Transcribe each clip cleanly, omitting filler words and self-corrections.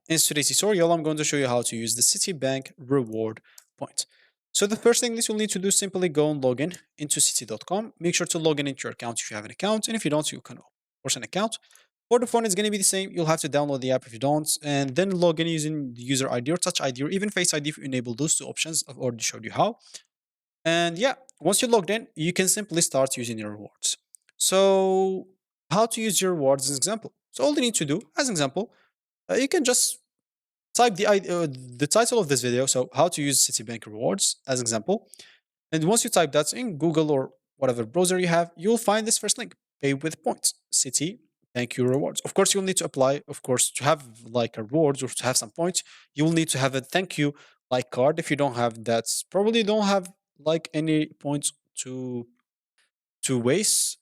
In today's tutorial, I'm going to show you how to use the Citibank reward point. So the first thing that you'll need to do is simply go and log in into citi.com. Make sure to log in into your account if you have an account, and if you don't, you can force an account. For the phone, it's going to be the same. You'll have to download the app if you don't, and then log in using the user ID or touch ID or even face ID if you enable those two options. I've already showed you how. And yeah, once you're logged in, you can simply start using your rewards. So how to use your rewards as an example. So all you need to do, as an example, you can just type the title of this video, so how to use Citibank rewards as example. And once you type that in Google or whatever browser you have, you'll find this first link, pay with points, Citi, thank you rewards. Of course, you'll need to apply, of course, to have like a rewards or to have some points, you'll need to have a thank you like card. If you don't have that, probably don't have like any points to waste.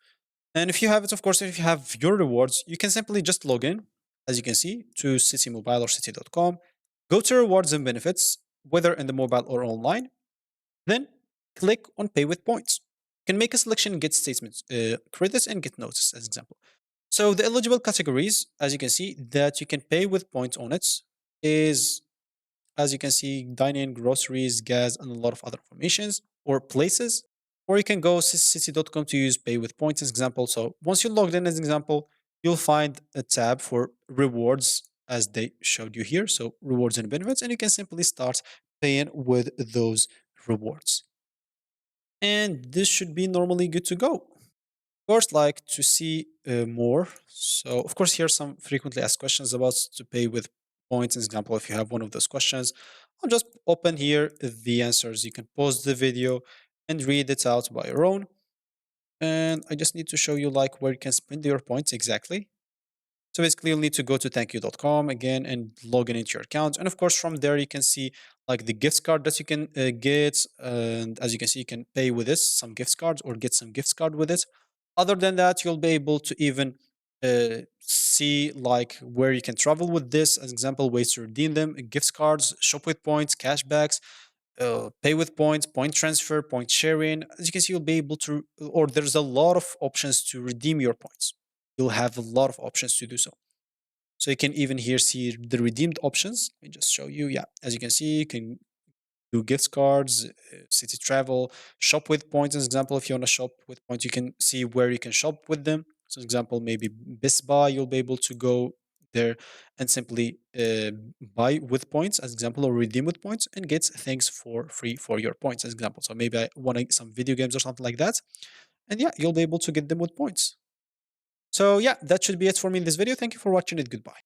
And if you have it, of course, if you have your rewards, you can simply just log in, as you can see, to Citi Mobile or Citi.com. Go to rewards and benefits, whether in the mobile or online. Then click on pay with points. You can make a selection, get statements, credits, and get notice, as example. So the eligible categories, as you can see, that you can pay with points on it is, as you can see, dining, groceries, gas, and a lot of other informations or places. Or you can go citi.com to use pay with points as example. So once you're logged in as example, you'll find a tab for rewards as they showed you here. So rewards and benefits, and you can simply start paying with those rewards. And this should be normally good to go. Of course, like to see more. So of course, here's some frequently asked questions about to pay with points. As example, if you have one of those questions, I'll just open here the answers. You can pause the video and read it out by your own. And I just need to show you like where you can spend your points exactly. So basically, you'll need to go to thankyou.com again and log in into your account. And of course, from there, you can see like the gift card that you can get. And as you can see, you can pay with this, some gift cards or get some gift card with it. Other than that, you'll be able to even see like where you can travel with this. As example, ways to redeem them, gift cards, shop with points, cashbacks, pay with points, point transfer, point sharing. As you can see, you'll be able to, or there's a lot of options to redeem your points. You'll have a lot of options to do so. So you can even here see the redeemed options. Let me just show you. Yeah, as you can see, you can do gift cards, city travel, shop with points. As example, if you want to shop with points, you can see where you can shop with them. So, example, maybe Best Buy, you'll be able to go there and simply buy with points, as example, or redeem with points and get things for free for your points, as example. So maybe I want some video games or something like that, and yeah, you'll be able to get them with points. So yeah, that should be it for me in this video. Thank you for watching it. Goodbye.